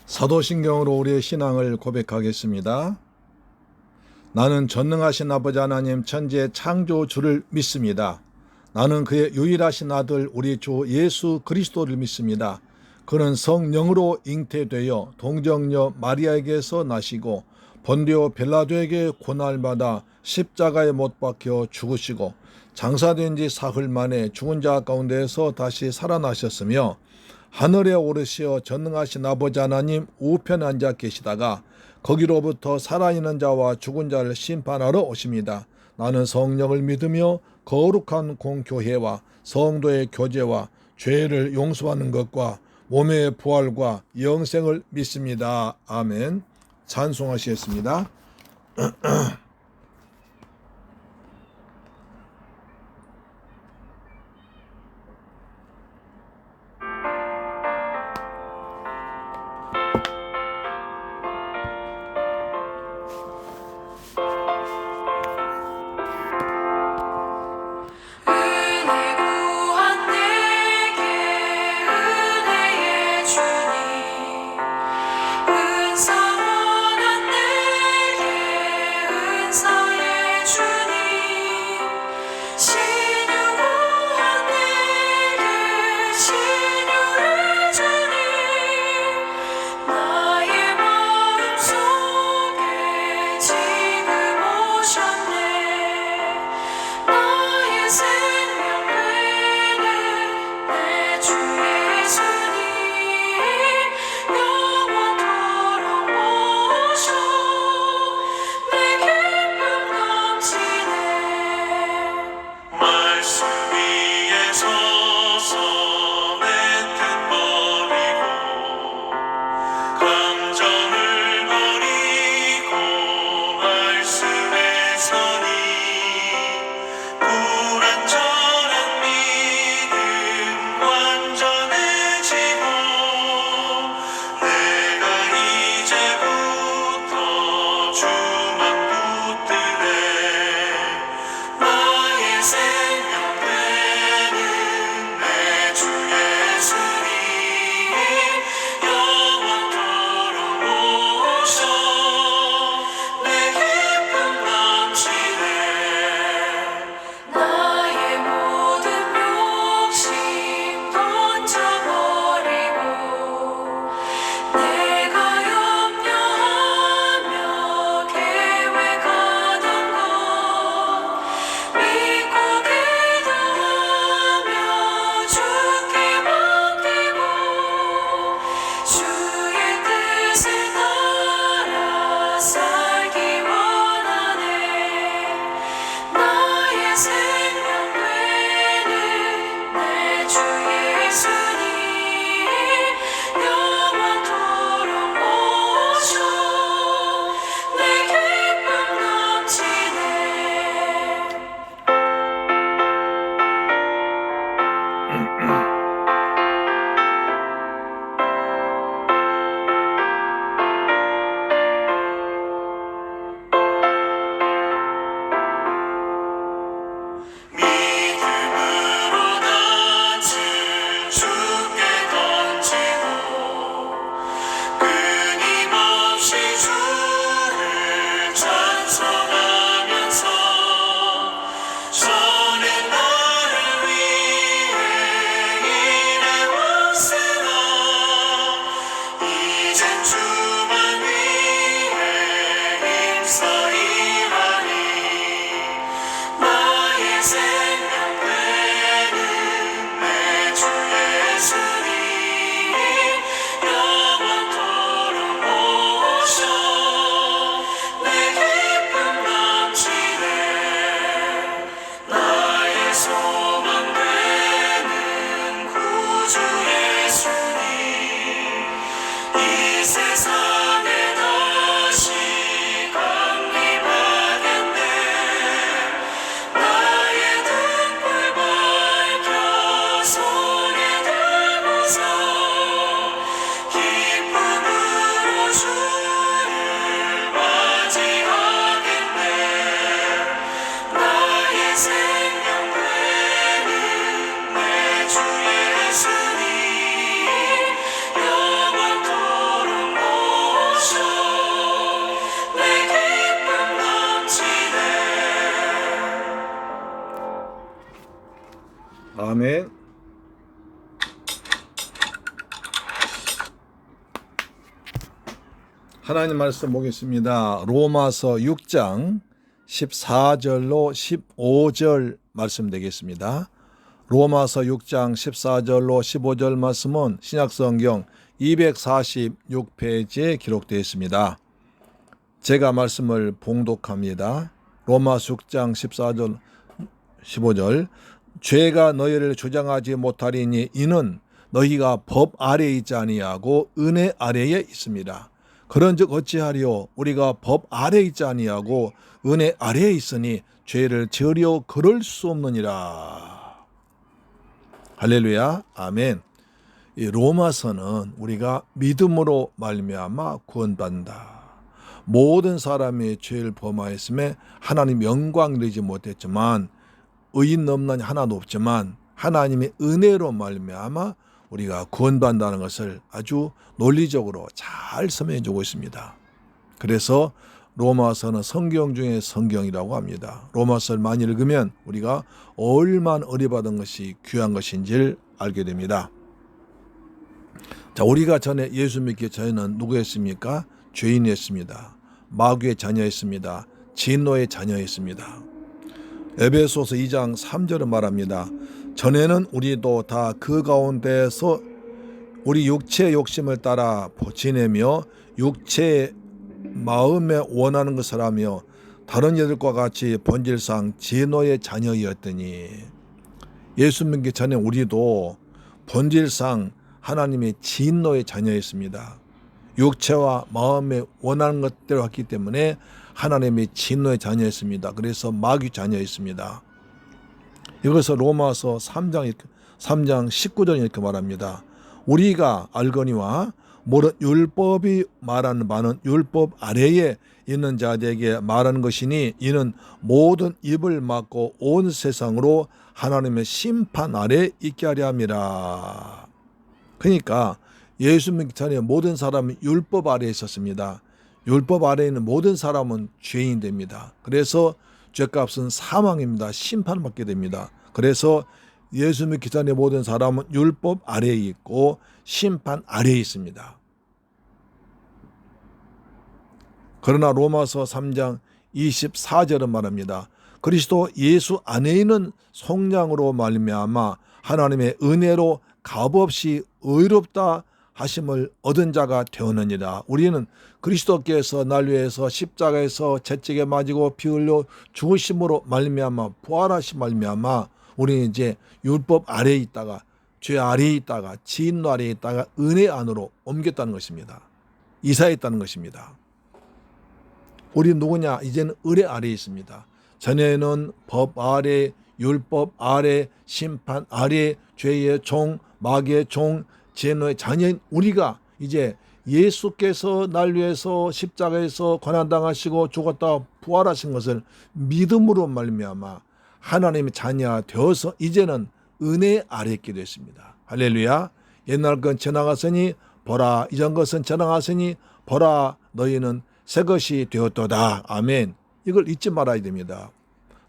사도신경으로 우리의 신앙을 고백하겠습니다. 나는 전능하신 아버지 하나님 천지의 창조주를 믿습니다. 나는 그의 유일하신 아들 우리 주 예수 그리스도를 믿습니다. 그는 성령으로 잉태되어 동정녀 마리아에게서 나시고 본디오 빌라도에게 고난을 받아 십자가에 못 박혀 죽으시고 장사된 지 사흘 만에 죽은 자 가운데에서 다시 살아나셨으며 하늘에 오르시어 전능하신 아버지 하나님 우편에 앉아 계시다가 거기로부터 살아있는 자와 죽은 자를 심판하러 오십니다. 나는 성령을 믿으며 거룩한 공교회와 성도의 교제와 죄를 용서하는 것과 몸의 부활과 영생을 믿습니다. 아멘. 찬송하시겠습니다. 아멘. 하나님 말씀 보겠습니다. 로마서 6장 14절로 15절 말씀 되겠습니다. 로마서 6장 14절로 15절 말씀은 신약성경 246페이지에 기록되어 있습니다. 제가 말씀을 봉독합니다. 로마서 6장 14절 15절 죄가 너희를 주장하지 못하리니 이는 너희가 법 아래에 있지 아니하고 은혜 아래에 있습니다. 그런즉 어찌하리요 우리가 법 아래에 있지 아니하고 은혜 아래에 있으니 죄를 지으려 그럴 수 없느니라. 할렐루야 아멘. 이 로마서는 우리가 믿음으로 말미암아 구원받는다. 모든 사람이 죄를 범하였음에 하나님 영광 누리지 못했지만 의인 없나니 하나도 없지만 하나님의 은혜로 말미암아 우리가 구원받는다는 것을 아주 논리적으로 잘 설명해 주고 있습니다. 그래서 로마서는 성경 중에 성경이라고 합니다. 로마서를 많이 읽으면 우리가 얼마나 은혜받은 것이 귀한 것인지를 알게 됩니다. 자, 우리가 전에 예수 믿기 전에는 누구였습니까? 죄인이었습니다. 마귀의 자녀였습니다. 진노의 자녀였습니다. 에베소서 2장 3절은 말합니다. 전에는 우리도 다 그 가운데서 우리 육체의 욕심을 따라 지내며 육체의 마음에 원하는 것을 하며 다른 이들과 같이 본질상 진노의 자녀였더니 예수 믿기 전에 우리도 본질상 하나님의 진노의 자녀였습니다. 육체와 마음에 원하는 것대로 했기 때문에 하나님의 진노의 자녀였습니다. 그래서 마귀 자녀였습니다. 이것을 로마서 3장 19절 이렇게 말합니다. 우리가 알거니와 모든 율법이 말하는 바는 율법 아래에 있는 자들에게 말하는 것이니 이는 모든 입을 막고 온 세상으로 하나님의 심판 아래 있게 하려 함이라. 그러니까 예수 믿기 전에 모든 사람이 율법 아래에 있었습니다. 율법 아래에 있는 모든 사람은 죄인 됩니다. 그래서 죄값은 사망입니다. 심판을 받게 됩니다. 그래서 예수 믿기 전에 모든 사람은 율법 아래에 있고 심판 아래에 있습니다. 그러나 로마서 3장 24절은 말합니다. 그리스도 예수 안에 있는 속량으로 말미암아 하나님의 은혜로 값없이 의롭다 하심을 얻은 자가 되었느니라. 우리는 그리스도께서 날 위해서 십자가에서 채찍에 맞이고 피 흘려 죽으심으로 말미암아 부활하심 말미암아 우리는 이제 율법 아래에 있다가 죄 아래에 있다가 진노 아래에 있다가 은혜 안으로 옮겼다는 것입니다. 이사했다는 것입니다. 우리 누구냐? 이제는 은혜 아래에 있습니다. 전에는 법 아래, 율법 아래, 심판 아래, 죄의 종, 마귀의 종, 진노의 자녀인 우리가 이제 예수께서 날 위해서 십자가에서 고난당하시고 죽었다 부활하신 것을 믿음으로 말미암아 하나님의 자녀가 되어서 이제는 은혜 아래에 있게 됐습니다. 할렐루야. 옛날 건 지나갔으니 보라 이전 것은 지나갔으니 보라 너희는 새 것이 되었도다. 아멘. 이걸 잊지 말아야 됩니다.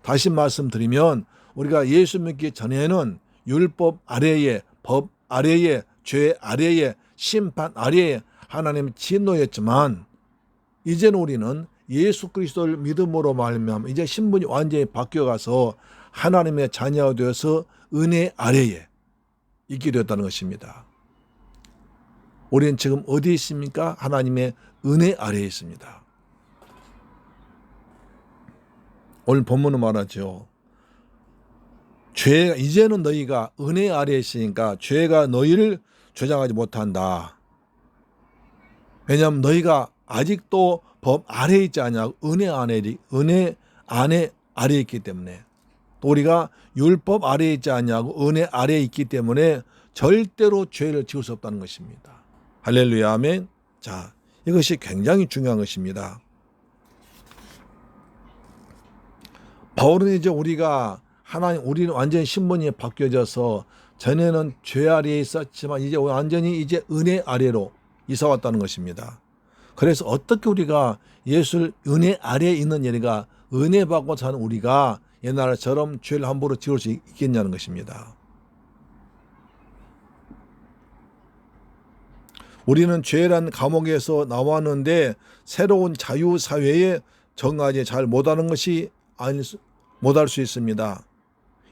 다시 말씀드리면 우리가 예수 믿기 전에는 율법 아래에 법 아래에 죄 아래에 심판 아래에 하나님의 진노였지만 이제는 우리는 예수 그리스도를 믿음으로 말미암아 이제 신분이 완전히 바뀌어가서 하나님의 자녀가 되어서 은혜 아래에 있게 되었다는 것입니다. 우리는 지금 어디에 있습니까? 하나님의 은혜 아래에 있습니다. 오늘 본문은 말하죠. 이제는 너희가 은혜 아래에 있으니까 죄가 너희를 주장하지 못한다. 왜냐하면 너희가 아직도 법 아래에 있지 않냐. 은혜 안에 아래에 있기 때문에. 또 우리가 율법 아래에 있지 않냐고 은혜 아래에 있기 때문에 절대로 죄를 지을 수 없다는 것입니다. 할렐루야 아멘. 자, 이것이 굉장히 중요한 것입니다. 바울은 이제 우리는 완전히 신분이 바뀌어져서 전에는 죄 아래에 있었지만 이제 완전히 이제 은혜 아래로 이사 왔다는 것입니다. 그래서 어떻게 우리가 예수를 은혜 아래에 있는 얘가 은혜 받고 사는 우리가 옛날처럼 죄를 함부로 지을 수 있겠냐는 것입니다. 우리는 죄란 감옥에서 나왔는데 새로운 자유사회에 적응하지 잘 못하는 것이 못할 수 있습니다.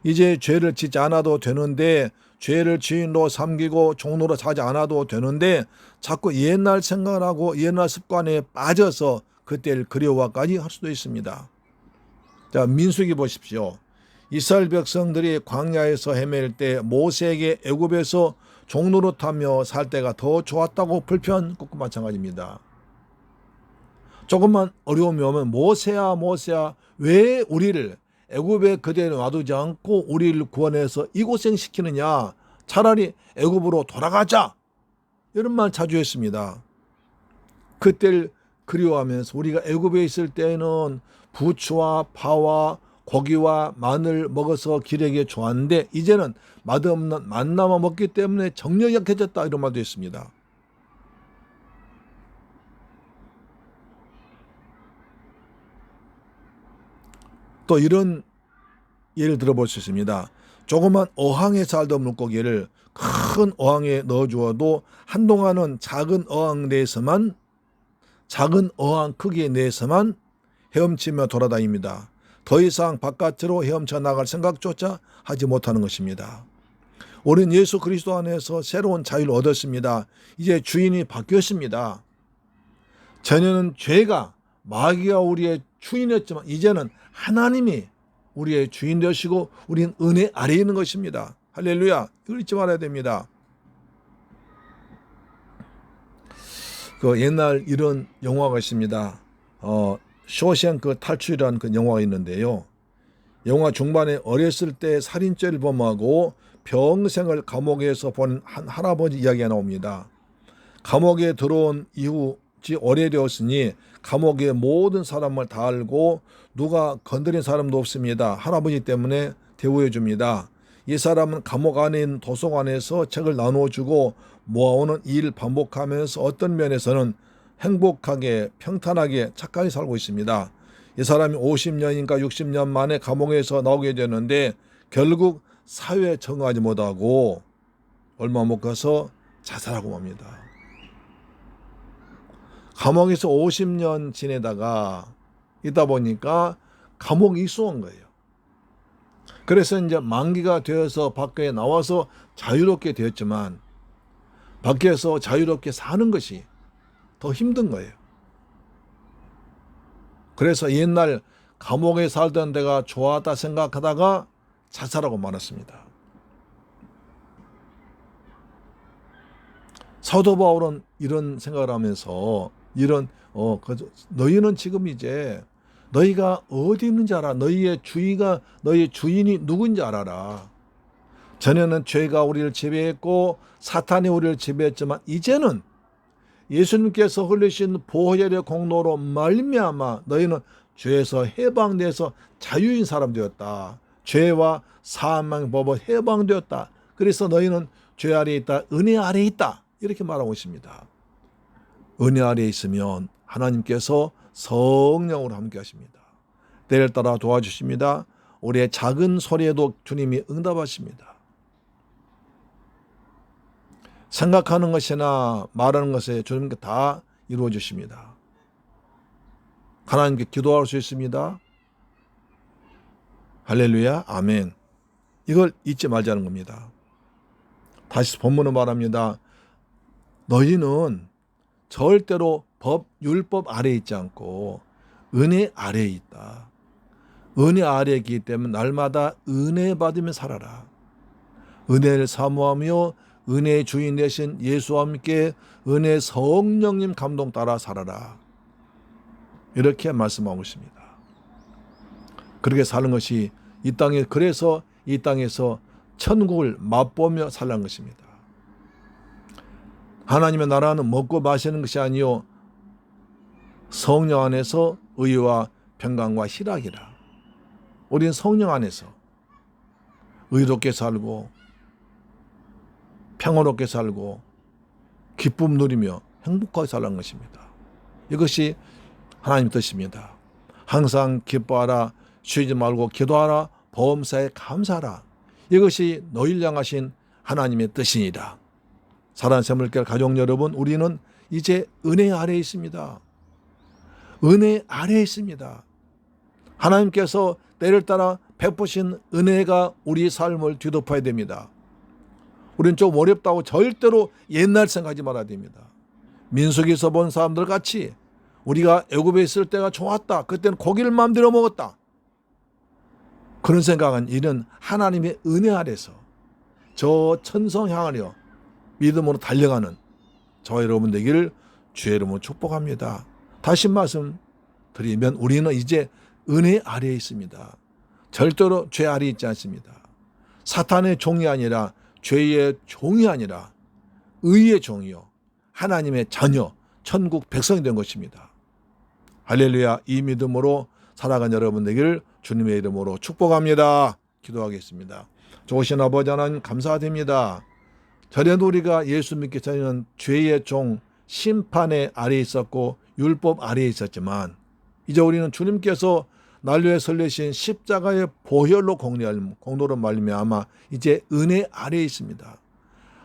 이제 죄를 짓지 않아도 되는데, 죄를 주인으로 삼기고 종로로 사지 않아도 되는데 자꾸 옛날 생각을 하고 옛날 습관에 빠져서 그때를 그리워까지 할 수도 있습니다. 자, 민수기 보십시오. 이스라엘 백성들이 광야에서 헤맬 때 모세에게 애굽에서 종노릇하며 살 때가 더 좋았다고 불평한 것과 마찬가지입니다. 조금만 어려움이 오면 모세야 왜 우리를 애굽에 그대로 놔두지 않고 우리를 구원해서 이 고생시키느냐, 차라리 애굽으로 돌아가자, 이런 말 자주 했습니다. 그때를 그리워하면서 우리가 애굽에 있을 때에는 부추와 파와 고기와 마늘 먹어서 기력이 좋았는데 이제는 맛없는 만나만 먹기 때문에 정력이 약해졌다, 이런 말도 있습니다. 또 이런 예를 들어볼 수 있습니다. 조그만 어항에 살던 물고기를 큰 어항에 넣어주어도 한동안은 작은 어항 크기 내에서만 헤엄치며 돌아다닙니다. 더 이상 바깥으로 헤엄쳐 나갈 생각조차 하지 못하는 것입니다. 우리는 예수 그리스도 안에서 새로운 자유를 얻었습니다. 이제 주인이 바뀌었습니다. 전에는 죄가, 마귀가 우리의 주인이었지만 이제는 하나님이 우리의 주인 되시고 우리는 은혜 아래에 있는 것입니다. 할렐루야. 이걸 잊지 말아야 됩니다. 그 옛날 이런 영화가 있습니다. 쇼생크 탈출이라는 그 영화가 있는데요. 영화 중반에 어렸을 때 살인죄를 범하고 평생을 감옥에서 보낸 한 할아버지 이야기가 나옵니다. 감옥에 들어온 이후 오래되었으니 감옥의 모든 사람을 다 알고 누가 건드린 사람도 없습니다. 할아버지 때문에 대우해 줍니다. 이 사람은 감옥 안에 있는 도서관에서 책을 나누어주고 모아오는 일을 반복하면서 어떤 면에서는 행복하게 평탄하게 착하게 살고 있습니다. 이 사람이 50년인가 60년 만에 감옥에서 나오게 되는데 결국 사회에 적응하지 못하고 얼마 못 가서 자살하고 맙니다. 감옥에서 50년 지내다가 있다 보니까 감옥이 익숙한 거예요. 그래서 이제 만기가 되어서 밖에 나와서 자유롭게 되었지만 밖에서 자유롭게 사는 것이 더 힘든 거예요. 그래서 옛날 감옥에 살던 데가 좋았다 생각하다가 자살하고 말았습니다. 사도 바울은 이런 생각을 하면서 너희는 지금 이제 너희가 어디 있는지 알아. 너희의 주인이 누군지 알아라. 전에는 죄가 우리를 지배했고 사탄이 우리를 지배했지만 이제는 예수님께서 흘리신 보혈의 공로로 말미암아 너희는 죄에서 해방돼서 자유인 사람 되었다. 죄와 사망의 법을 해방되었다. 그래서 너희는 죄 아래에 있다. 은혜 아래에 있다. 이렇게 말하고 있습니다. 은혜 아래에 있으면 하나님께서 성령으로 함께 하십니다. 때를 따라 도와주십니다. 우리의 작은 소리에도 주님이 응답하십니다. 생각하는 것이나 말하는 것에 주님께 다 이루어 주십니다. 하나님께 기도할 수 있습니다. 할렐루야, 아멘. 이걸 잊지 말자는 겁니다. 다시 본문을 말합니다. 너희는 절대로 율법 아래에 있지 않고 은혜 아래에 있다. 은혜 아래에 있기 때문에 날마다 은혜 받으며 살아라. 은혜를 사모하며 은혜의 주인 되신 예수와 함께 은혜 성령님 감동 따라 살아라. 이렇게 말씀하고 있습니다. 그렇게 사는 것이 그래서 이 땅에서 천국을 맛보며 살라는 것입니다. 하나님의 나라는 먹고 마시는 것이 아니요 성령 안에서 의와 평강과 희락이라. 우리는 성령 안에서 의롭게 살고 평화롭게 살고 기쁨 누리며 행복하게 살라는 것입니다. 이것이 하나님 뜻입니다. 항상 기뻐하라, 쉬지 말고 기도하라, 범사에 감사하라. 이것이 너희를 향하신 하나님의 뜻이니라. 사랑하는 새물결 가족 여러분, 우리는 이제 은혜 아래에 있습니다. 은혜 아래에 있습니다. 하나님께서 때를 따라 베푸신 은혜가 우리 삶을 뒤덮어야 됩니다. 우리는 좀 어렵다고 절대로 옛날 생각하지 말아야 됩니다. 민수기에서 본 사람들 같이 우리가 애굽에 있을 때가 좋았다. 그때는 고기를 마음대로 먹었다. 그런 생각은 이는 하나님의 은혜 아래서 저 천성 향하려 믿음으로 달려가는 저와 여러분 되기를 주의 이름으로 축복합니다. 다시 말씀드리면 우리는 이제 은혜 아래에 있습니다. 절대로 죄 아래에 있지 않습니다. 사탄의 종이 아니라 죄의 종이 아니라 의의 종이요 하나님의 자녀 천국 백성이 된 것입니다. 할렐루야. 이 믿음으로 살아간 여러분 되기를 주님의 이름으로 축복합니다. 기도하겠습니다. 좋으신 아버지 하나님 감사드립니다. 전에도 우리가 예수 믿기 전에는 죄의 종 심판의 아래에 있었고 율법 아래에 있었지만 이제 우리는 주님께서 날 위해 설레신 십자가의 보혈로 공로로 말미암아 이제 은혜 아래에 있습니다.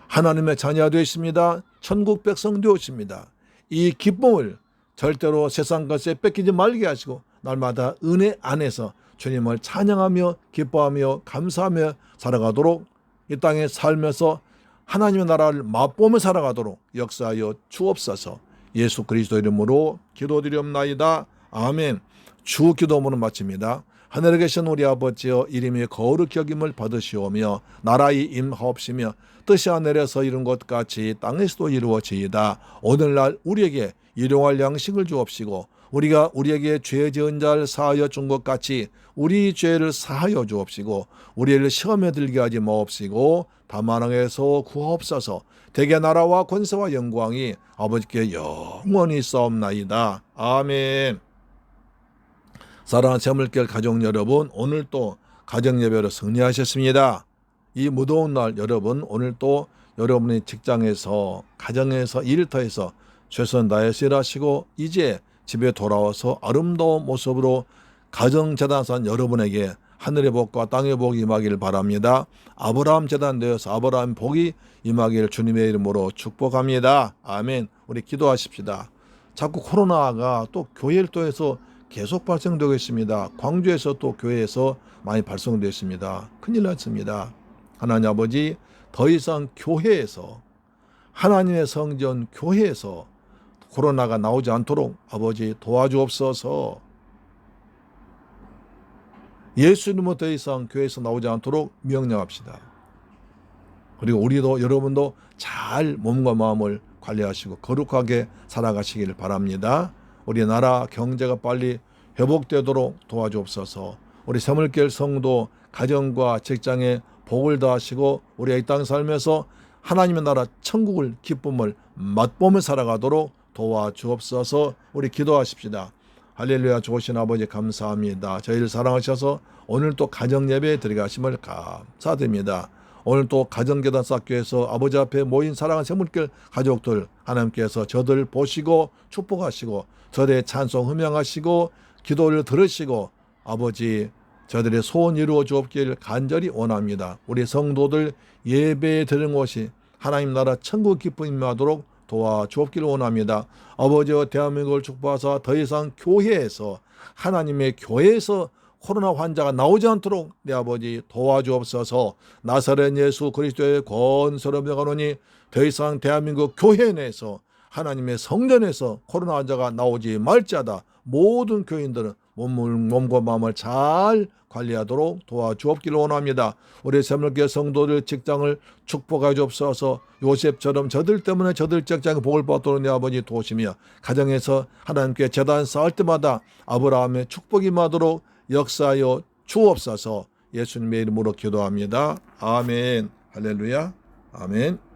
하나님의 자녀가 되었습니다. 천국 백성 되었습니다. 이 기쁨을 절대로 세상 것에 뺏기지 말게 하시고 날마다 은혜 안에서 주님을 찬양하며 기뻐하며 감사하며 살아가도록 이 땅에 살면서 하나님의 나라를 맛보며 살아가도록 역사하여 주옵소서. 예수 그리스도 이름으로 기도드리옵나이다. 아멘. 주 기도문을 마칩니다. 하늘에 계신 우리 아버지여 이름이 거룩히 여김을 받으시오며 나라의 임하옵시며 뜻이 하늘에서 이룬 것 같이 땅에서도 이루어지이다. 오늘날 우리에게 일용할 양식을 주옵시고 우리가 우리에게 죄 지은 자를 사하여 준 것 같이 우리 죄를 사하여 주옵시고 우리를 시험에 들게 하지 마옵시고 다만 악에서 구하옵소서. 대개 나라와 권세와 영광이 아버지께 영원히 있사옵나이다. 아멘. 사랑하는 새물결 가족 여러분, 오늘 또 가정예배로 승리하셨습니다. 이 무더운 날 여러분, 오늘 또 여러분의 직장에서 가정에서 일터에서 최선 다해서 일하시고 이제 집에 돌아와서 아름다운 모습으로 가정재단산 여러분에게 하늘의 복과 땅의 복이 임하기를 바랍니다. 아브라함 재단 되어서 아브라함 복이 임하기를 주님의 이름으로 축복합니다. 아멘. 우리 기도하십시다. 자꾸 코로나가 또 교회 일터에서 계속 발생되고 있습니다. 광주에서 또 교회에서 많이 발생되어 있습니다. 큰일 났습니다. 하나님 아버지, 더 이상 교회에서 하나님의 성전 교회에서 코로나가 나오지 않도록 아버지 도와주옵소서. 예수님은 더 이상 교회에서 나오지 않도록 명령합시다. 그리고 우리도 여러분도 잘 몸과 마음을 관리하시고 거룩하게 살아가시기를 바랍니다. 우리나라 경제가 빨리 회복되도록 도와주옵소서. 우리 새물결 성도 가정과 직장에 복을 더하시고 우리가 이 땅 살면서 하나님의 나라 천국을 기쁨을 맛보며 살아가도록 도와주옵소서. 우리 기도하십시다. 할렐루야. 좋으신 아버지 감사합니다. 저희를 사랑하셔서 오늘 또 가정예배에 들어가심을 감사드립니다. 오늘 또 가정재단사교에서 아버지 앞에 모인 사랑하는 새물결 가족들 하나님께서 저들 보시고 축복하시고 저들의 찬송 흠양하시고 기도를 들으시고 아버지 저들의 소원 이루어 주옵기를 간절히 원합니다. 우리 성도들 예배에 드리는 곳이 하나님 나라 천국 기쁨이 임하도록 도와주옵기를 원합니다. 아버지와 대한민국을 축복하사 더 이상 교회에서 하나님의 교회에서 코로나 환자가 나오지 않도록 내 아버지 도와주옵소서. 나사렛 예수 그리스도의 권세로 명하노니 더 이상 대한민국 교회 내에서 하나님의 성전에서 코로나 환자가 나오지 말지어다. 모든 교인들은 몸과 마음을 잘 관리하도록 도와주옵기를 원합니다. 우리 새물결 성도들 직장을 축복하여 주옵소서. 요셉처럼 저들 때문에 저들 직장에 복을 받도록 내 아버지 도우시며 가정에서 하나님께 제단 쌓을 때마다 아브라함의 축복이 임하도록 역사하여 주옵소서. 예수님의 이름으로 기도합니다. 아멘. 할렐루야. 아멘.